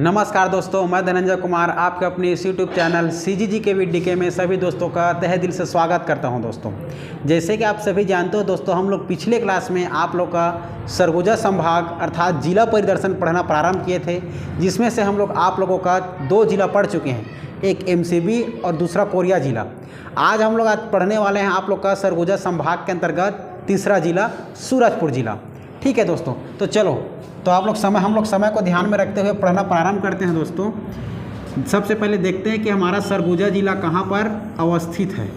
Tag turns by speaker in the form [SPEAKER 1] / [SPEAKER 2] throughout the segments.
[SPEAKER 1] नमस्कार दोस्तों, मैं धनंजय कुमार आपके अपने इस यूट्यूब चैनल CGG के VDK में सभी दोस्तों का तहे दिल से स्वागत करता हूं। दोस्तों, जैसे कि आप सभी जानते हो दोस्तों, हम लोग पिछले क्लास में आप लोग का सरगुजा संभाग अर्थात जिला परिदर्शन पढ़ना प्रारंभ किए थे, जिसमें से हम लोग आप लोगों का 2 जिला पढ़ चुके हैं, एक MCB और दूसरा कोरिया जिला। आज हम लोग आज पढ़ने वाले हैं आप लोग का सरगुजा संभाग के अंतर्गत तीसरा जिला सूरजपुर जिला। ठीक है दोस्तों, तो चलो तो हम लोग समय को ध्यान में रखते हुए पढ़ना प्रारंभ करते हैं। दोस्तों, सबसे पहले देखते हैं कि हमारा सरगुजा जिला कहाँ पर अवस्थित है।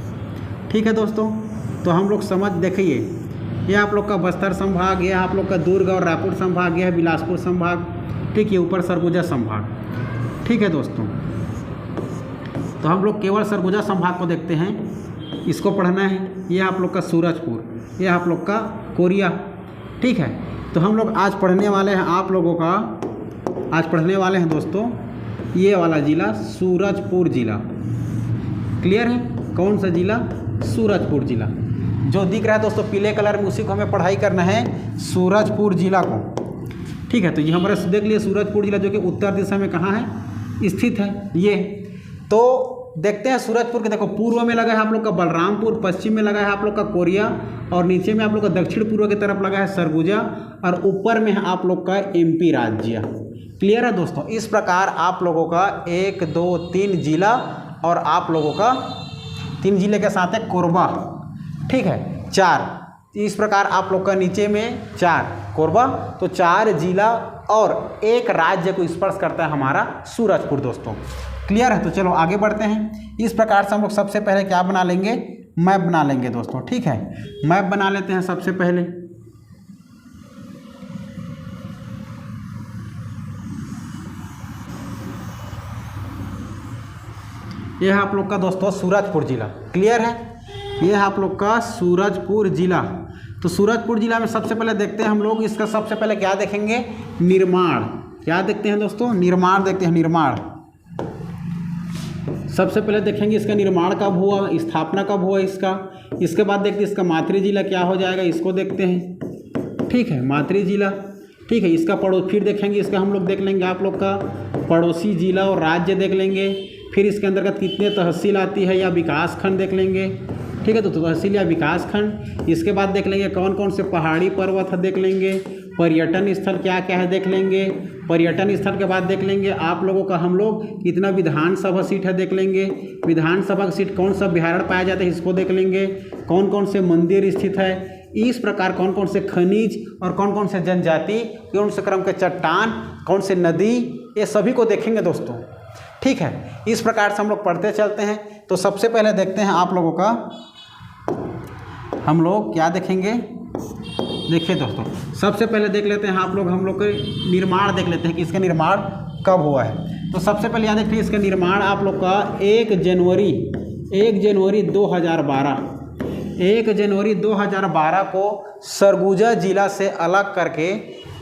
[SPEAKER 1] ठीक है दोस्तों, तो हम लोग समझ देखिए, ये आप लोग का बस्तर संभाग, ये आप लोग का दुर्ग और रायपुर संभाग, यह है बिलासपुर संभाग। ठीक है, ऊपर सरगुजा संभाग। ठीक है दोस्तों, तो हम लोग केवल सरगुजा संभाग को देखते हैं, इसको पढ़ना है। ये आप लोग का सूरजपुर, ये आप लोग का कोरिया। ठीक है, तो हम लोग आज पढ़ने वाले हैं आप लोगों का, आज पढ़ने वाले हैं दोस्तों ये वाला जिला सूरजपुर जिला। क्लियर है? कौन सा जिला? सूरजपुर जिला। जो दिख रहा है दोस्तों पीले कलर में, उसी को हमें पढ़ाई करना है, सूरजपुर जिला को। ठीक है, तो ये हमारा देख लिए सूरजपुर जिला, जो कि उत्तर दिशा में कहाँ है स्थित है। ये तो देखते हैं सूरजपुर के, देखो पूर्व में लगा है आप लोग का बलरामपुर, पश्चिम में लगा है आप लोग का कोरिया, और नीचे में आप लोग का दक्षिण पूर्व की तरफ लगा है सरगुजा, और ऊपर में है आप लोग का MP राज्य। क्लियर है दोस्तों? इस प्रकार आप लोगों का 1 2 3 जिला, और आप लोगों का 3 जिले के साथ है कोरबा। ठीक है, 4। इस प्रकार आप लोग का नीचे में 4 कोरबा, तो 4 जिला और 1 राज्य को स्पर्श करता है हमारा सूरजपुर। दोस्तों क्लियर है? तो चलो आगे बढ़ते हैं। इस प्रकार से हम लोग सबसे पहले क्या बना लेंगे? मैप बना लेंगे दोस्तों। ठीक है, मैप बना लेते हैं सबसे पहले। यह है आप लोग का दोस्तों सूरजपुर जिला। क्लियर है? यह है आप लोग का सूरजपुर जिला। तो सूरजपुर जिला में सबसे पहले देखते हैं हम लोग, इसका सबसे पहले क्या देखेंगे? निर्माण। क्या देखते हैं दोस्तों? निर्माण देखते हैं। निर्माण सबसे पहले देखेंगे, इसका निर्माण कब हुआ, स्थापना कब हुआ इसका। इसके बाद देखते हैं इसका मातृ जिला क्या हो जाएगा, इसको देखते हैं। ठीक है, मातृ जिला। ठीक है, इसका फिर देखेंगे, इसका हम लोग देख लेंगे आप लोग का पड़ोसी जिला और राज्य देख लेंगे। फिर इसके अंतर्गत कितने तहसील आती है या विकास खंड देख लेंगे। ठीक है, तो तहसील या विकास खंड। इसके बाद देख लेंगे कौन कौन से पहाड़ी पर्वत है देख लेंगे। पर्यटन स्थल क्या क्या है देख लेंगे। पर्यटन स्थल के बाद देख लेंगे आप लोगों का हम लोग कितना विधानसभा सीट है देख लेंगे। विधानसभा की सीट कौन सा बिहार पाया जाता है इसको देख लेंगे। कौन कौन से मंदिर स्थित है, इस प्रकार कौन कौन से खनिज और कौन कौन से जनजाति, कौन से क्रम के चट्टान, कौन से नदी, ये सभी को देखेंगे दोस्तों। ठीक है, इस प्रकार से हम लोग पढ़ते चलते हैं। तो सबसे पहले देखते हैं आप लोगों का, हम लोग क्या देखेंगे? देखिए दोस्तों, सबसे पहले देख लेते हैं आप लोग, हम लोग के निर्माण देख लेते हैं कि इसका निर्माण कब हुआ है। तो सबसे पहले याद रखिए, इसका निर्माण आप लोग का 1 जनवरी 2012 1 जनवरी 2012 को सरगुजा जिला से अलग करके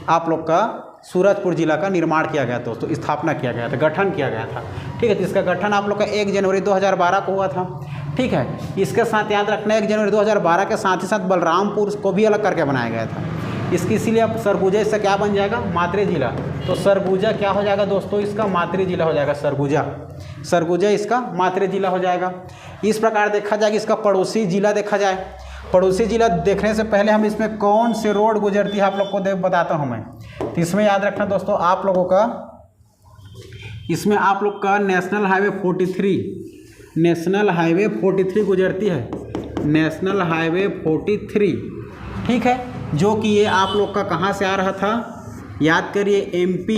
[SPEAKER 1] आप लोग का सूरजपुर जिला का निर्माण किया गया दोस्तों, स्थापना किया गया था, गठन किया गया था। ठीक है, तो इसका गठन आप लोग का 1 जनवरी 2012 को हुआ था। ठीक है, इसके साथ याद रखना 1 जनवरी 2012 के साथ ही साथ बलरामपुर को भी अलग करके बनाया गया था। इसकी इसीलिए अब सरगुजा इससे क्या बन जाएगा? मातृ जिला। तो सरगुजा क्या हो जाएगा दोस्तों? इसका मातृ जिला हो जाएगा सरगुजा। सरगुजा इसका मातृ जिला हो जाएगा। इस प्रकार देखा जाएगा, इसका पड़ोसी जिला देखा जाए। पड़ोसी जिला देखने से पहले हम इसमें कौन से रोड गुजरती है आप लोग को बताता हूँ मैं। तो इसमें याद रखना दोस्तों आप लोगों का, इसमें आप लोग का नेशनल हाईवे 43 गुजरती है। National highway 43। ठीक है, जो कि ये आप लोग का कहाँ से आ रहा था? याद करिए MP,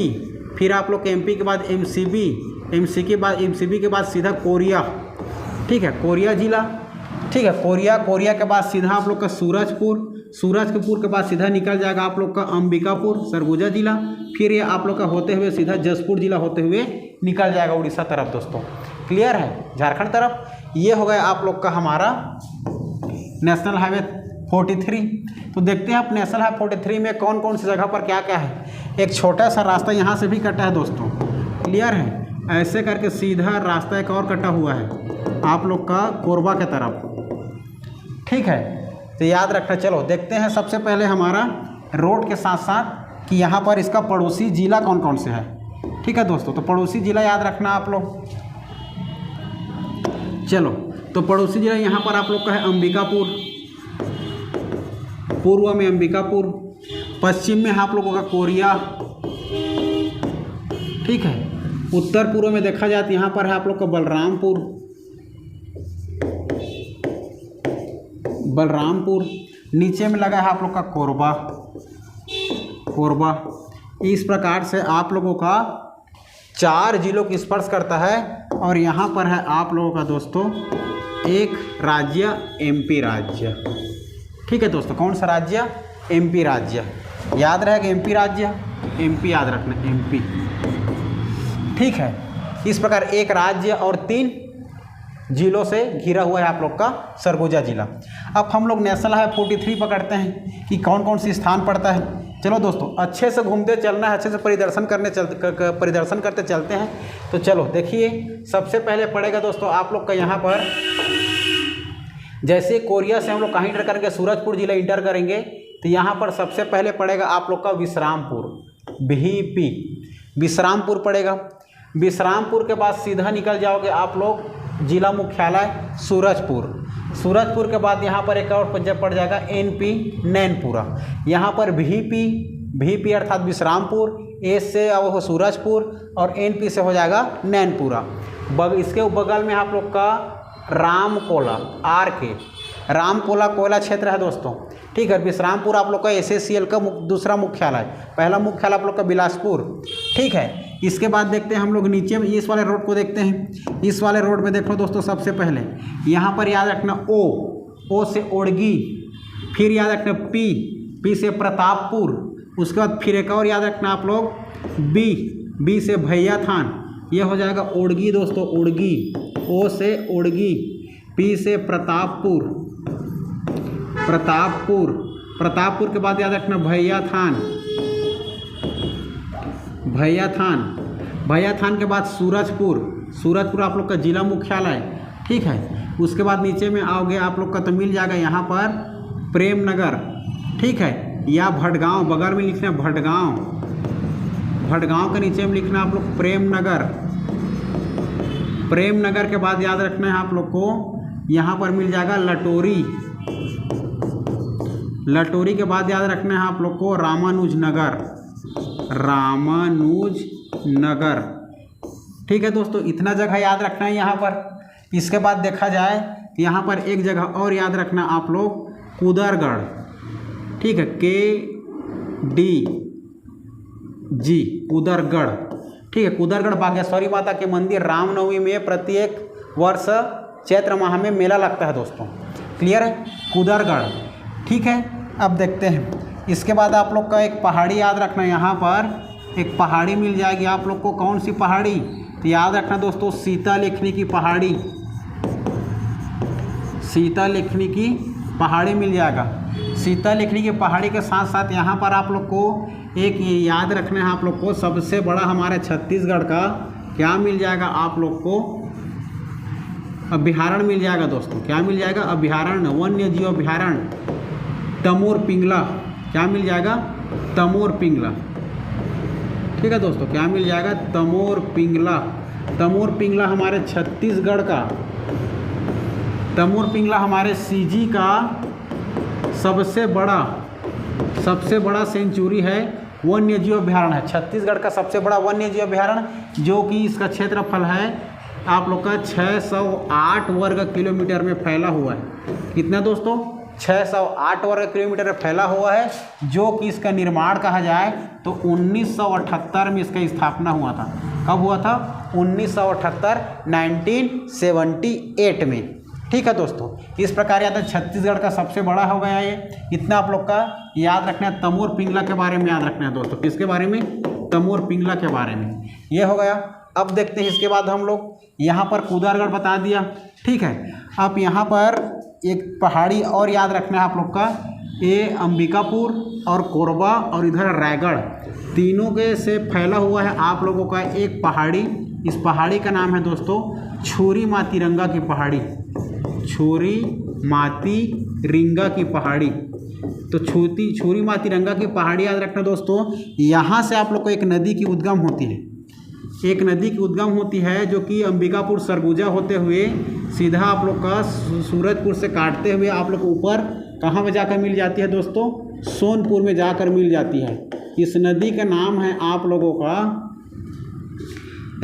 [SPEAKER 1] फिर आप लोग MP के बाद MCB, MCB के बाद सीधा कोरिया। ठीक है, कोरिया जिला। ठीक है, कोरिया के बाद सीधा आप लोग का सूरजपुर के बाद सीधा निकल जाएगा आप लोग का अंबिकापुर, सरगुजा जिला। फिर ये आप लोग का होते हुए सीधा जसपुर जिला होते हुए निकल जाएगा उड़ीसा तरफ दोस्तों। क्लियर है? झारखंड तरफ। ये हो गया आप लोग का हमारा नेशनल हाईवे 43। तो देखते हैं आप नेशनल हाईवे 43 में कौन कौन सी जगह पर क्या क्या है। एक छोटा सा रास्ता यहाँ से भी कटा है दोस्तों। क्लियर है? ऐसे करके सीधा रास्ता एक और कटा हुआ है आप लोग का कोरबा के तरफ। ठीक है, तो याद रखना। चलो देखते हैं सबसे पहले हमारा रोड के साथ साथ कि यहाँ पर इसका पड़ोसी जिला कौन कौन से है। ठीक है दोस्तों, तो पड़ोसी जिला याद रखना आप लोग। चलो, तो पड़ोसी जिला यहाँ पर आप लोग का है अंबिकापुर, पूर्व में अंबिकापुर, पश्चिम में आप लोगों का कोरिया, ठीक है। उत्तर पूर्व में देखा जाए तो यहाँ पर है आप लोग का बलरामपुर, नीचे में लगा है आप लोग का कोरबा। इस प्रकार से आप लोगों का 4 जिलों को स्पर्श करता है। और यहाँ पर है आप लोगों का दोस्तों एक राज्य एमपी राज्य, ठीक है दोस्तों। कौन सा राज्य? एमपी राज्य, याद रहेगा एमपी राज्य, एमपी याद रखना, एमपी, ठीक है। इस प्रकार एक राज्य और 3 जिलों से घिरा हुआ है आप लोग का सरगुजा जिला। अब हम लोग नेशनल हाईवे 43 पकड़ते हैं कि कौन कौन सी स्थान पड़ता है। चलो दोस्तों, अच्छे से घूमते चलना है, अच्छे से परिदर्शन करते चलते हैं। तो चलो देखिए, सबसे पहले पड़ेगा दोस्तों आप लोग का यहाँ पर, जैसे कोरिया से हम लोग कहाँ इंटर करेंगे, सूरजपुर जिला इंटर करेंगे, तो यहाँ पर सबसे पहले पड़ेगा आप लोग का विश्रामपुर, VP, विश्रामपुर पड़ेगा। विश्रामपुर के बाद सीधा निकल जाओगे आप लोग जिला मुख्यालय सूरजपुर के बाद यहाँ पर एक और जब पड़ जाएगा NP, नैनपुरा। यहाँ पर VP अर्थात विश्रामपुर, S से वो सूरजपुर और NP से हो जाएगा नैनपुरा। इसके बगल में आप लोग का रामकोला, RK, रामकोला कोयला क्षेत्र है दोस्तों, ठीक है। विश्रामपुर आप लोग का SACL का दूसरा मुख्यालय, पहला मुख्यालय आप लोग का बिलासपुर, ठीक है। इसके बाद देखते हैं हम लोग नीचे में इस वाले रोड को देखते हैं। इस वाले रोड में देखो दोस्तों, सबसे पहले यहाँ पर याद रखना O से ओड़गी, फिर याद रखना P से प्रतापपुर, उसके बाद फिर एक और याद रखना आप लोग B से भैया थान, ये हो जाएगा ओड़गी दोस्तों, ओड़गी, O से ओड़गी, P से प्रतापपुर के बाद याद रखना भैया थान के बाद सूरजपुर आप लोग का जिला मुख्यालय, ठीक है। उसके बाद नीचे में आओगे आप लोग का तो मिल जाएगा यहाँ पर प्रेमनगर, ठीक है, या भटगांव, बगल में लिखना भटगांव के नीचे में लिखना आप लोग प्रेमनगर के बाद याद रखना है आप लोग को यहाँ पर मिल जाएगा लटोरी के बाद याद रखना है आप लोग को रामानुजनगर, ठीक है दोस्तों। इतना जगह याद रखना है यहाँ पर। इसके बाद देखा जाए तो यहाँ पर एक जगह और याद रखना आप लोग कुदरगढ़, ठीक है, KDG कुदरगढ़, ठीक है। कुदरगढ़ बागेश्वरी माता के मंदिर, रामनवमी में प्रत्येक वर्ष चैत्र माह में मेला लगता है दोस्तों, क्लियर है, कुदरगढ़, ठीक है। अब देखते हैं इसके बाद आप लोग का एक पहाड़ी याद रखना, यहाँ पर एक पहाड़ी मिल जाएगी आप लोग को। कौन सी पहाड़ी? तो याद रखना दोस्तों सीता लेखनी की पहाड़ी मिल जाएगा। सीता लेखनी की पहाड़ी के साथ साथ यहाँ पर आप लोग को एक ये याद रखना है आप लोग को, सबसे बड़ा हमारे छत्तीसगढ़ का क्या मिल जाएगा आप लोग को, अभ्यारण्य मिल जाएगा दोस्तों। क्या मिल जाएगा? अभ्यारण्य, वन्य जीव अभ्यारण्य तमोर पिंगला। क्या मिल जाएगा? तमोर पिंगला, ठीक है दोस्तों। क्या मिल जाएगा? तमोर पिंगला हमारे छत्तीसगढ़ का, तमोर पिंगला हमारे सीजी का सबसे बड़ा सेंचुरी है, वन्य जीव अभ्यारण्य है। छत्तीसगढ़ का सबसे बड़ा वन्य जीव अभ्यारण्य, जो कि इसका क्षेत्रफल है आप लोग का 608 वर्ग किलोमीटर में फैला हुआ है। कितना दोस्तों? 608 वर्ग किलोमीटर में फैला हुआ है, जो कि इसका निर्माण कहा जाए तो 1978 में इसका स्थापना हुआ था। कब हुआ था? 1978 में, ठीक है दोस्तों। इस प्रकार याद है छत्तीसगढ़ का सबसे बड़ा हो गया ये। इतना आप लोग का याद रखना है। तमोर पिंगला के बारे में याद रखना है दोस्तों। किसके बारे में? तमोर पिंगला के बारे में। ये हो गया। अब देखते हैं इसके बाद हम लोग यहाँ पर कुदरगढ़ बता दिया, ठीक है। अब यहाँ पर एक पहाड़ी और याद रखना है आप लोग का, ये अंबिकापुर और कोरबा और इधर रायगढ़, तीनों के से फैला हुआ है आप लोगों का एक पहाड़ी। इस पहाड़ी का नाम है दोस्तों छुरी मातीरंगा की पहाड़ी। छुरी मातीरंगा की पहाड़ी, तो छुरी मातीरंगा की पहाड़ी याद रखना दोस्तों। यहाँ से आप लोग को एक नदी की उद्गम होती है। एक नदी की उद्गम होती है जो कि अंबिकापुर सरगुजा होते हुए सीधा आप लोग का सूरजपुर से काटते हुए आप लोग को ऊपर कहाँ में जाकर मिल जाती है दोस्तों, सोनपुर में जाकर मिल जाती है। इस नदी का नाम है आप लोगों का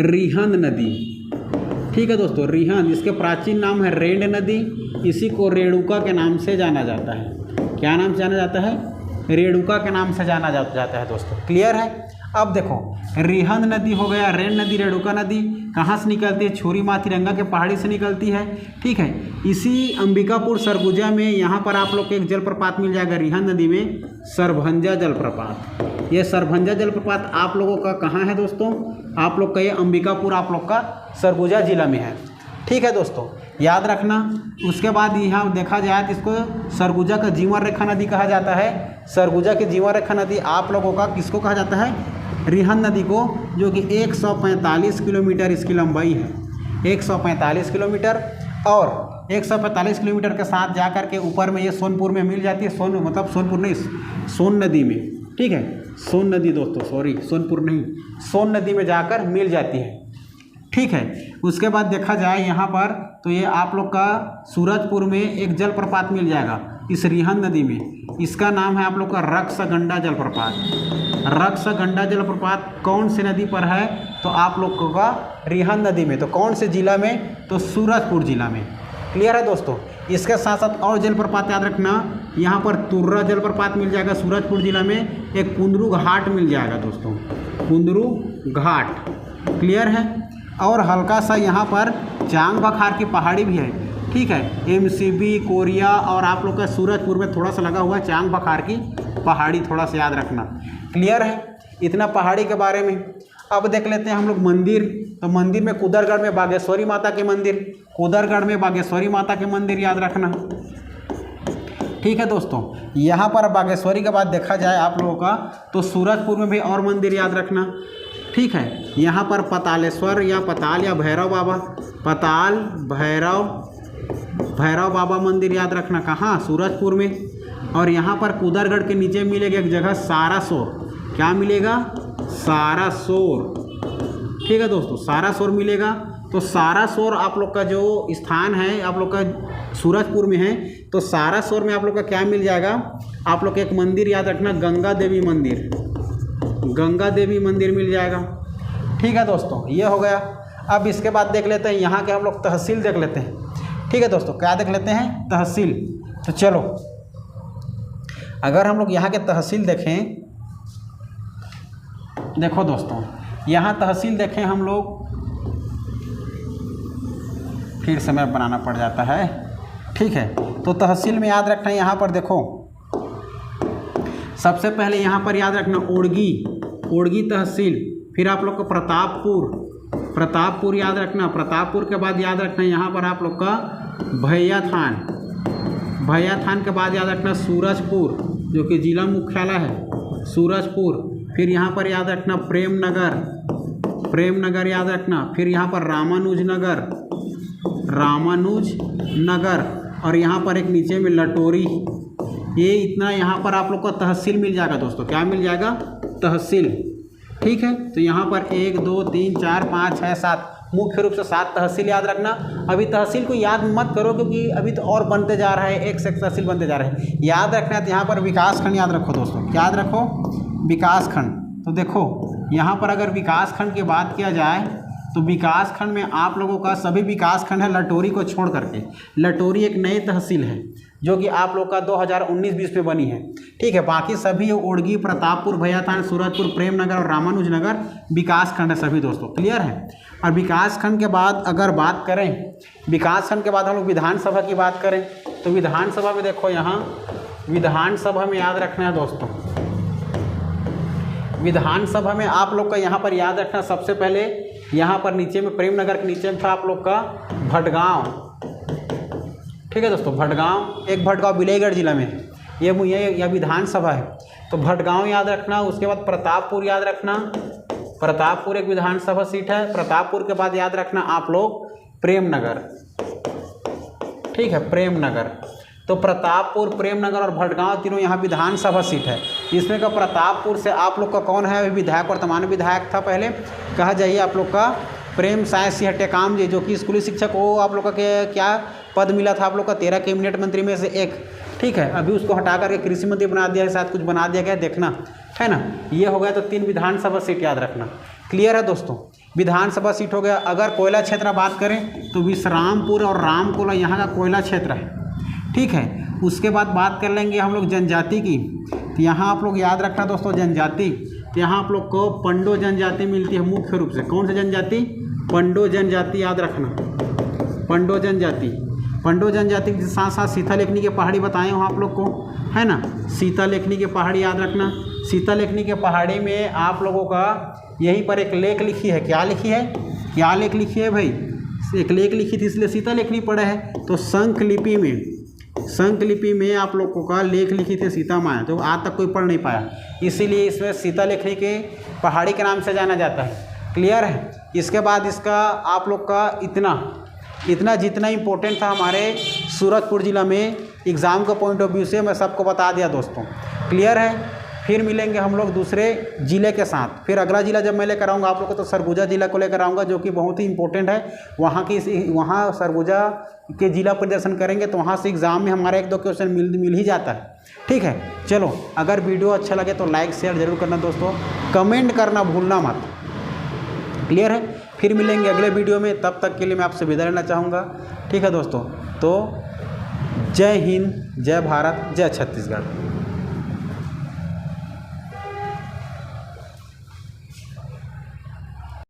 [SPEAKER 1] रिहंद नदी। ठीक है दोस्तों, रिहंद, इसके प्राचीन नाम है रेंड नदी। इसी को रेणुका के नाम से जाना जाता है। क्या नाम से जाना जाता है? रेणुका के नाम से जाना जाता है दोस्तों। क्लियर है? अब देखो, रिहंद नदी हो गया, रेंड नदी, रेणुका नदी कहाँ से निकलती है? छोरी माथीरंगा के पहाड़ी से निकलती है। ठीक है, इसी अंबिकापुर सरगुजा में यहाँ पर आप लोग को एक जलप्रपात मिल जाएगा रिहंद नदी में, सरभंजा जलप्रपात। ये सरभंजा जलप्रपात आप लोगों का कहाँ है दोस्तों? आप लोग का ये अंबिकापुर आप लोग का सरगुजा जिला में है। ठीक है दोस्तों, याद रखना। उसके बाद यहाँ देखा जाए तो इसको सरगुजा का जीवन रेखा नदी कहा जाता है। सरगुजा की जीवन रेखा नदी आप लोगों का किसको कहा जाता है? रिहंद नदी को, जो कि 145 किलोमीटर इसकी लंबाई है। 145 किलोमीटर, और 145 किलोमीटर के साथ जा कर के ऊपर में ये सोनपुर में मिल जाती है। सोन मतलब सोनपुर नहीं, सोन नदी में। ठीक है, सोन नदी दोस्तों, सॉरी सोनपुर नहीं, सोन नदी में जाकर मिल जाती है। ठीक है, उसके बाद देखा जाए यहाँ पर तो ये आप लोग का सूरजपुर में एक जलप्रपात मिल जाएगा इस रिहंद नदी में। इसका नाम है आप लोग का रक्सगंडा जलप्रपात। रक्सगंडा जलप्रपात कौन से नदी पर है? तो आप लोग का रिहंद नदी में। तो कौन से जिला में? तो सूरजपुर जिला में। क्लियर है दोस्तों? इसके साथ साथ और जलप्रपात याद रखना, यहाँ पर तुर्रा जलप्रपात मिल जाएगा सूरजपुर जिला में। एक कुंदरू घाट मिल जाएगा दोस्तों, कुंदरू घाट। क्लियर है? और हल्का सा यहाँ पर चांग बखार की पहाड़ी भी है। ठीक है, MCB, कोरिया और आप लोग का सूरजपुर में थोड़ा सा लगा हुआ है चांग बखार की पहाड़ी, थोड़ा सा याद रखना। क्लियर है? इतना पहाड़ी के बारे में। अब देख लेते हैं हम लोग मंदिर। तो मंदिर में कुदरगढ़ में बागेश्वरी माता के मंदिर, कुदरगढ़ में बागेश्वरी माता के मंदिर याद रखना। ठीक है दोस्तों, यहाँ पर बागेश्वरी के बाद देखा जाए आप लोगों का तो सूरजपुर में भी और मंदिर याद रखना। ठीक है, यहाँ पर पतालेश्वर या पताल या भैरव बाबा, पताल भैरव बाबा मंदिर याद रखना। कहाँ? सूरजपुर में। और यहाँ पर कुदरगढ़ के नीचे मिलेगा एक जगह सारासोर। क्या मिलेगा? सारासोर। ठीक है दोस्तों, सारासोर मिलेगा। तो सारासोर आप लोग का जो स्थान है आप लोग का सूरजपुर में है। तो सारासोर में आप लोग का क्या मिल जाएगा? आप लोग एक मंदिर याद रखना, गंगा देवी मंदिर। गंगा देवी मंदिर मिल जाएगा। ठीक है दोस्तों, ये हो गया। अब इसके बाद देख लेते हैं यहाँ के हम लोग तहसील देख लेते हैं। ठीक है दोस्तों, क्या देख लेते हैं? तहसील। तो चलो, अगर हम लोग यहाँ के तहसील देखें, देखो दोस्तों, यहाँ तहसील देखें हम लोग, फिर समय बनाना पड़ जाता है। ठीक है, तो तहसील में याद रखना, यहाँ पर देखो सबसे पहले यहाँ पर याद रखना ओड़गी तहसील। फिर आप लोग को प्रतापपुर याद रखना। प्रतापपुर के बाद याद रखना यहाँ पर आप लोग का भैया थान के बाद याद रखना सूरजपुर, जो कि जिला मुख्यालय है सूरजपुर। फिर यहाँ पर याद रखना प्रेमनगर याद रखना। फिर यहाँ पर रामानुज नगर, और यहाँ पर एक नीचे में लटोरी। ये इतना यहाँ पर आप लोग को तहसील मिल जाएगा दोस्तों। क्या मिल जाएगा? तहसील। ठीक है, तो यहाँ पर 1 2 3 4 5 6 7 मुख्य रूप से 7 तहसील याद रखना। अभी तहसील को याद मत करो क्योंकि अभी तो और बनते जा रहा है, एक से एक तहसील बनते जा रहे हैं। याद रखना है तो यहाँ पर विकासखंड याद रखो दोस्तों। क्या याद रखो? विकासखंड। तो देखो यहाँ पर अगर विकासखंड की बात किया जाए तो विकासखंड में आप लोगों का सभी विकासखंड है लटोरी को छोड़ करके। लटोरी एक नई तहसील है जो कि आप लोग का 2019-20 में बनी है। ठीक है, बाकी सभी ओड़गी, प्रतापपुर, भैयाथान, सूरजपुर, प्रेमनगर और रामानुज नगर विकासखंड है सभी दोस्तों। क्लियर है? और विकासखंड के बाद अगर बात करें, विकासखंड के बाद हम लोग विधानसभा की बात करें तो विधानसभा में देखो, यहाँ विधानसभा में याद रखना है दोस्तों, विधानसभा में आप लोग का यहाँ पर याद रखना सबसे पहले यहाँ पर नीचे में प्रेमनगर के नीचे में था आप लोग का भटगांव। ठीक है दोस्तों, भटगांव विजयगढ़ जिला में है। यह विधानसभा है। तो भटगांव याद रखना। उसके बाद प्रतापपुर याद रखना। प्रतापपुर एक विधानसभा सीट है। प्रतापपुर के बाद याद रखना आप लोग प्रेमनगर। ठीक है, प्रेमनगर। तो प्रतापपुर, प्रेमनगर और भटगांव तीनों यहाँ विधानसभा सीट है। इसमें का प्रतापपुर से आप लोग का कौन है विधायक, वर्तमान विधायक था पहले, कहा जाइए आप लोग का प्रेम साय सिंह टेकाम जी, जो कि स्कूली शिक्षक, वो आप लोग का क्या पद मिला था आप लोग का 13 कैबिनेट मंत्री में से एक। ठीक है, अभी उसको हटा करके कृषि मंत्री बना दिया है, शायद कुछ बना दिया गया, देखना है ना। ये हो गया, तो 3 विधानसभा सीट याद रखना। क्लियर है दोस्तों, विधानसभा सीट हो गया। अगर कोयला क्षेत्र बात करें तो विश्रामपुर और रामकोला यहाँ का कोयला क्षेत्र है। ठीक है, उसके बाद बात कर लेंगे हम लोग जनजाति की। तो यहाँ आप लोग याद रखना दोस्तों जनजाति, तो यहाँ आप लोग को पंडो जनजाति मिलती है मुख्य रूप से। कौन सी जनजाति? पंडो जनजाति, याद रखना पंडो जनजाति। पंडो जनजाति के साथ साथ सीता लेखनी के पहाड़ी बताए हो आप लोग को, है ना। सीता लेखनी के पहाड़ी याद रखना। सीता लेखनी के पहाड़ी में आप लोगों का यहीं पर एक लेख लिखी है। क्या लिखी है? क्या लेख लिखी है भाई? एक लेख लिखी थी, इसलिए सीता लेखनी पढ़े है। तो शंख लिपि में आप लोगों का लेख लिखी थी सीता माया, जो आज तक कोई पढ़ नहीं पाया, इसीलिए इसमें सीता लेखनी के पहाड़ी के नाम से जाना जाता है। क्लियर है। इसके बाद इसका आप लोग का इतना जितना इम्पोर्टेंट था हमारे सूरजपुर ज़िला में एग्ज़ाम का पॉइंट ऑफ व्यू से, मैं सबको बता दिया दोस्तों। क्लियर है। फिर मिलेंगे हम लोग दूसरे ज़िले के साथ। फिर अगला ज़िला जब मैं लेकर आऊँगा आप लोग को, तो सरगुजा ज़िला को लेकर आऊँगा, जो कि बहुत ही इंपॉर्टेंट है। वहाँ सरगुजा के ज़िला प्रदर्शन करेंगे, तो वहाँ से एग्ज़ाम में हमारा 1-2 क्वेश्चन मिल ही जाता है। ठीक है, चलो, अगर वीडियो अच्छा लगे तो लाइक शेयर ज़रूर करना दोस्तों, कमेंट करना भूलना मत। क्लियर है। फिर मिलेंगे अगले वीडियो में, तब तक के लिए मैं आपसे विदा लेना चाहूँगा। ठीक है दोस्तों, तो जय हिंद, जय भारत, जय छत्तीसगढ़।